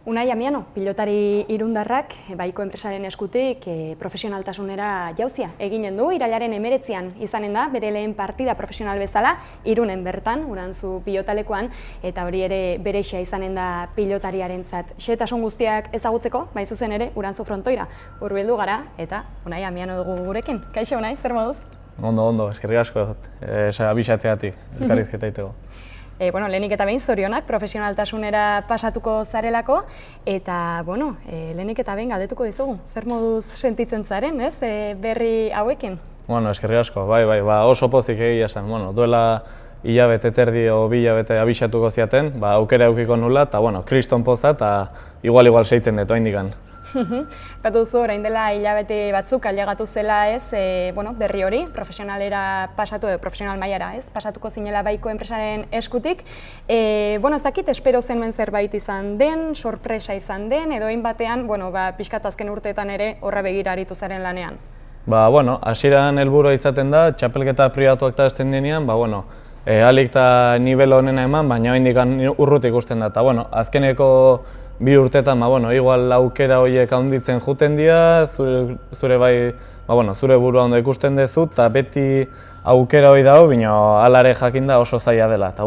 Unai Amiano, pilotari irundarrak Baiko enpresaren eskutik profesionaltasunera jauzia eginen du. Irailaren 19an izanen da bere lehen partida profesional bezala Irunen bertan, Urantzu pilotalekuan, eta hori ere berexia izanen da pilotariarentzat. Xehetasun guztiak ezagutzeko, bai zuzen ere Urantzu frontoira hurbildu gara eta Unai Amiano dugu gurekin. Kaixo Unai, zer moduz? Ondo, eskerrik asko abixatzeagatik, elkarrizketa egiteko. Lehenik eta behin zorionak profesionaltasunera pasatuko zarelako, eta lehenik eta behin galdetuko dizugu. Zer moduz sentitzen zaren, ez, berri hauekin? Eskerrik asko, bai, oso pozik egia esan. Duela hilabete terdi o 2 hilabete abixatuko ziaten, aukera eukiko nula, eta kriston poza, eta igual seitzen dut oindikan. Batu duzu, orain dela hilabete batzuk ailegatu zela ez, berri hori, profesionalera pasatu, profesional mailara ez, pasatuko zinela Baiko enpresaren eskutik. Ez dakit, espero zenuen zerbait izan den, sorpresa izan den, edo batean, pixkat azken urteetan ere horra begira aritu zaren lanean. Hasieran helburua izaten da, txapelketa pribatuak eta hasten denean, alik eta nivel honena eman, baina oraindik urruti ikusten da. Eta azkeneko 2 urteetan, igual aukera horiek handitzen juten dira, zure burua ondo ikusten duzu, eta beti aukera hori dago, baina alare jakin da oso zaila dela. Eta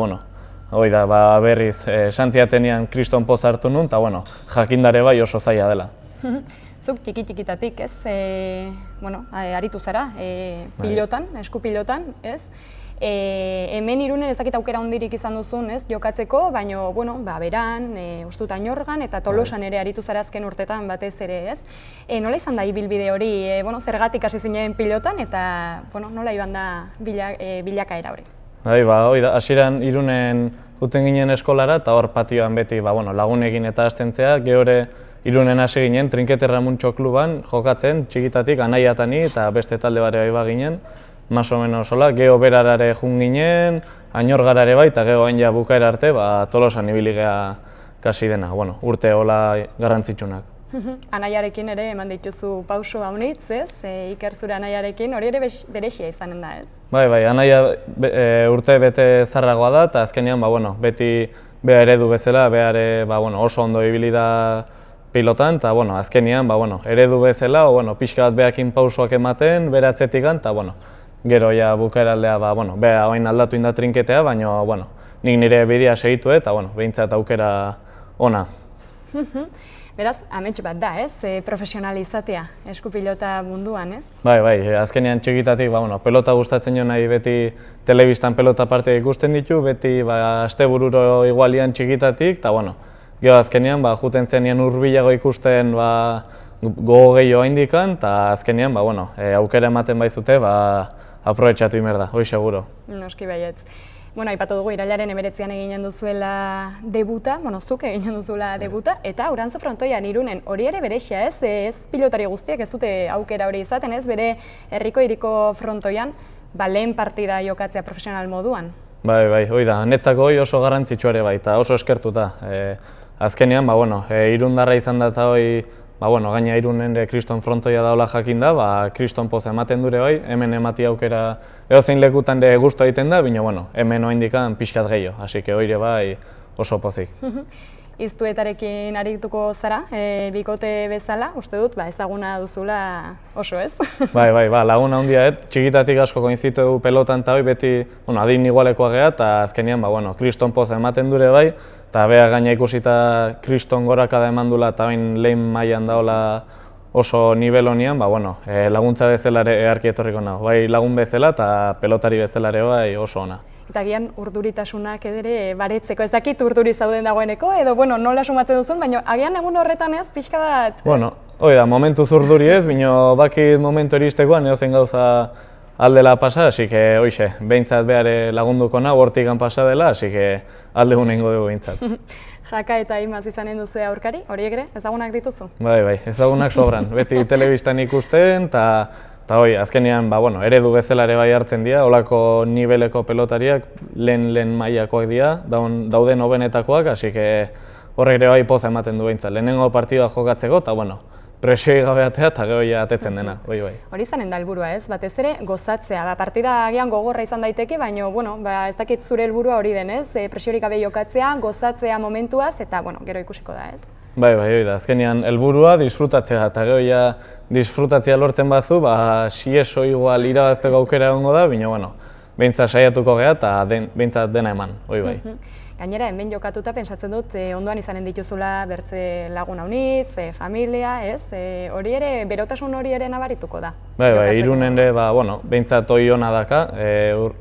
hori da, berriz, santziatenean kriston poz hartu nun, eta jakindare bai oso zaila dela. Zuk txiki-txikitatik, ez, aritu zara, pilotan, esku pilotan, ez? Hemen Irunen ezakit aukera hondirik izan duzun, ez, jokatzeko, baina, beran, ustut Añorgan eta Tolosan ere aritu zara azken urtetan batez ere, ez? Nola izan da ibilbide hori, zergatik hasi zinen pilotan eta, nola iban da bilakaera hori? Hori da, hasieran Irunen juten ginen eskolara eta hor patioan beti lagunekin eta hastentzea, gehore Irunen hasi ginen, Trinketerra Muntxo kluban jokatzen, txikitatik, anaiatani eta beste talde bare bai ginen, más o menos hola, geho berarare jun ginen, Añorgarare bai, eta geho hain ja bukaera arte, Tolosan ibili gea kasi dena, urte hola garrantzitsunak. Anaiarekin ere eman dituzu pauso haunitz, ez? Iker zure anaiarekin, hori ere berexia izanen da, ez? Bai, anaia urte bete zarragoa da, eta azkenean, beti beha eredu bezala, behare oso ondo ibili da pilotan, eta azkenean, eredu bezala, pixka bat behakin pausoak ematen, beratzetikan, eta gero ja bukaeraldea, beha hain aldatu inda trinketea, baina nik nire bidea segitu eta behintzat aukera ona. Beraz, amets bat da, ez? Profesional izatea, esku pilota munduan, ez? Bai, azkenean txikitatik, pelota gustatzen jo nahi beti telebistan pelota parte ikusten ditu, beti astebururo igualian txikitatik, eta gero azkenean, juten zenean hurbilago ikusten gogo gehiago haindikan, eta azkenean, aukera ematen baizute, aprobetxatu imer da, hori seguro. Noski baietz. Aipatu dugu, irailaren 19an eginen duzuela debuta, zuk eginen duzuela debuta, eta Urantzu frontoian Irunen hori ere berexia, ez? Ez pilotari guztiak ez dute aukera hori izaten, ez? Bere herriko hiriko frontoian, lehen partida jokatzea profesional moduan. Bai, hori da, netzako hori oso garrantzitsua ere bai, eta oso eskertuta. Azkenean, irundarra izan da eta hori, gaina Irunen kriston frontoia daula jakin da, kriston poza ematen dure bai, hemen emati aukera edozein lekutan de gustu egiten da, baina hemen oindikan pixkat gehiago, hasi que hori bai oso pozik. Iztuetarekin arituko zara, bikote bezala, uste dut, ezaguna duzula oso, ez? Bai, laguna handia, txikitatik asko koinzitu pelotan eta hori beti, adin igualekoa geha, eta azkenean, kriston poza ematen dure bai, eta beha gaina ikusita kriston gorakada eman dula eta hain lehen mailan daola oso nivel honian, laguntza bezala ere eharki etorriko nago. Bai lagun bezala eta pelotari bezala ere bai oso ona. Eta gian urduritasunak ere baretzeko, ez dakit urduri zauden dagoeneko, edo nola sumatzen duzun, baina agian egun horretan ez, pixka bat? Hori da, momentuz urduri ez, baina bakit momentu eristekoan edozein gauza aldela pasa, así que hoxe, behintzat behar lagunduko nago hortikan pasa dela, así que alde hunengo dugu behintzat. Jaka eta Imaz izanen duzu aurkari, horiek ere, ezagunak dituzu? Bai, ezagunak sobran, beti telebistan ikusten, eta hoi, azkenean, eredu bezala ere bai hartzen dira, holako niveleko pelotariak, lehen mailakoak dira, dauden hobenetakoak, así que horrek ere bai poza ematen du behintzat. Lehenengo partida jokatzeko, eta presioi gabeatea eta gero atetzen dena, bai. Hori izanen da helburua, ez? Batez ere gozatzea, partida agian gogorra izan daiteke, baina ez dakit zure helburua hori denez, presiorik gabe jokatzea, gozatzea momentuaz, eta gero ikusiko da, ez? Bai, hori da, azkenean helburua disfrutatzea, eta gero ja disfrutatzea lortzen bazu, sieso igual irabazteko aukera egongo da, baina, bueno, behintzat saiatuko geha eta behintzat dena eman, hori bai. Gainera, hemen jokatuta pentsatzen dut, ondoan izanen dituzula bertze lagun haunitz, familia, ez? Hori ere, berotasun hori ere nabarituko da. Bai, Irunen ere, behintzat hori hona daka,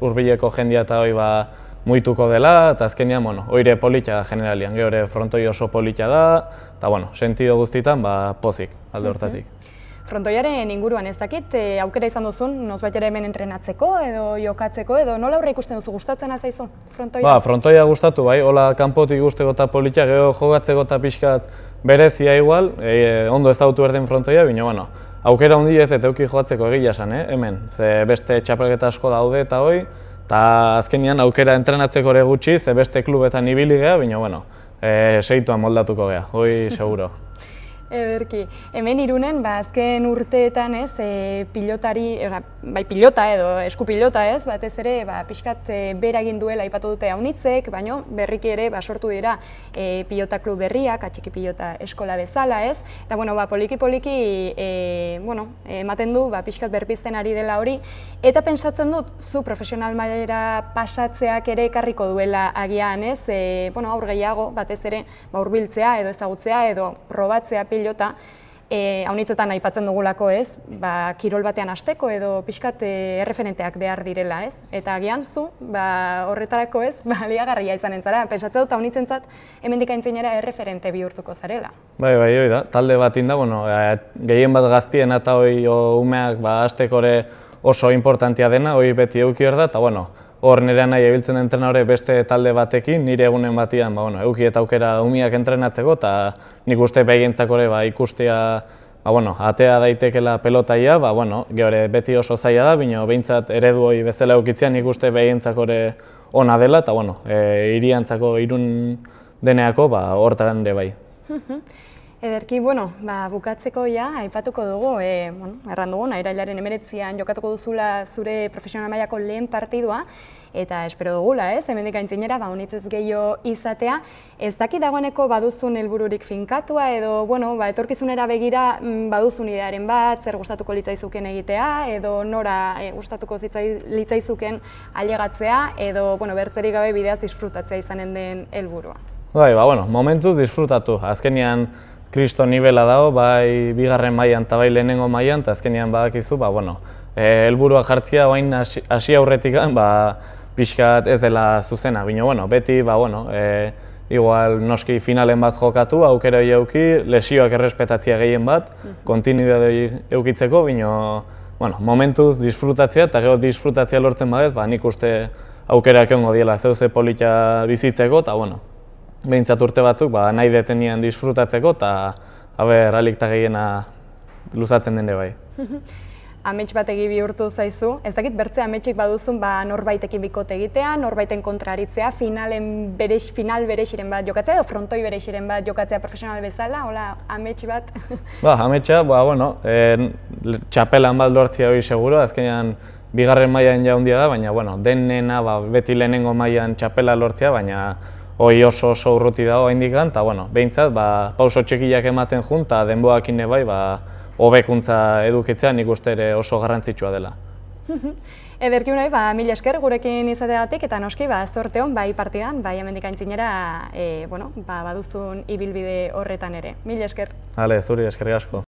hurbileko jendia eta hori muituko dela, eta azkenean, hori polita da generalian, gero ere frontoi oso polita da, eta, sentido guztitan, pozik, alde hortatik. Frontoiaren inguruan ez dakit, aukera izan duzun, nozbait ere hemen entrenatzeko edo jokatzeko edo nola aurre ikusten duzu, gustatzen zaizu frontoia? Frontoia gustatu bai, hola kanpotik guzteko eta polita, gero jokatzeko eta pixkat berezia igual, ondo ezagutu berdin frontoia, baina, aukera hundi ez dut euki jokatzeko egia esan, hemen, ze beste txapelketa asko daude eta hoi, eta azkenean aukera entrenatzeko ere gutxi, ze beste klubetan ibili geha, baina, segituan moldatuko geha, hoi seguro. Ederki, hemen Irunen, azken urteetan ez, pilotari, bai pilota edo eskupilota ez, batez ere pixkat bera egin duela aipatu dute haunitzek, baina berriki ere sortu dira pilota klub berriak, atxiki pilota eskola bezala ez, eta poliki-poliki ematen du pixkat berpizten ari dela hori, eta pentsatzen dut zu profesional mailera pasatzeak ere ekarriko duela agian ez, aur gehiago batez ere hurbiltzea edo ezagutzea edo probatzea pilota, haunitzetan aipatzen dugulako ez, kirol batean hasteko edo pixkat erreferenteak behar direla ez, eta agian zu horretarako ez, liagarria izanen zara, pentsatzen dut haunitzentzat hemendik aintzinera erreferente bihurtuko zarela. Bai, hori da, talde bat inda, gehien bat gaztien eta umeak hasteko oso importantia dena, hori beti euki hor da, eta hor nire nahi ebiltzen entrenadore beste talde batekin, nire egunen batian euki eta aukera umiak entrenatzeko, eta nik uste behientzako ikustea atea daitekela pelotaia, gehore beti oso zaila da, baina behintzat eredu hori bezala eukitzea nik uste behientzako ona dela, eta hiriantzako Irun deneako hortan ere bai. Ederki, bukatzeko aipatuko dugu, erran dugun, irailaren 19an jokatuko duzula zure profesional mailako lehen partidua, eta espero dugula, hemendik aintzinera, haunitzez gehiago izatea. Ez dakit dagoeneko baduzun helbururik finkatua edo, etorkizunera begira baduzun idearen bat, zer gustatuko litzaizuken egitea, edo nora gustatuko litzaizuken ailegatzea, edo bertzerik gabe bideaz disfrutatzea izanen den helburua. Momentuz disfrutatu. Azkenean kristo nivela dago, bai bigarren mailan eta bai lehenengo mailan, eta azkenean badakizu, helburua jartzea oain hasi aurretik pixkat ez dela zuzena, baina beti, igual noski finalen bat jokatu, aukera hori euki, lesioak errespetatzea gehien bat, kontinuidade eukitzeko, baina momentuz disfrutatzea, eta gero disfrutatzea lortzen badez, nik uste aukerak egongo diela zeuze polita bizitzeko, eta behintzat urte batzuk nahi detenian disfrutatzeko, eta alik eta gehiena luzatzen dene bai. Amets bat bihurtu zaizu, ez dakit bertze ametsik baduzun norbaitekin bikote egitea, norbaiten kontraritzea, final berexiren bat jokatzea edo frontoi berexiren bat jokatzea profesional bezala, hola amets bat? Ametsa, txapelan bat lortzea hori seguro, azkenean bigarren mailan jaundia da, baina denena beti lehenengo mailan txapela lortzea, baina hori oso urruti dago indikan, eta behintzat pauso txekiak ematen jun, eta denboakin bai hobekuntza edukitzea nik uste ere oso garrantzitsua dela. Ederki unai, mila esker gurekin izateagatik, eta noski zorte hon bai partidan, bai hemendik aintzinera baduzun ibilbide horretan ere. Mila esker. Zuri eskerrik asko.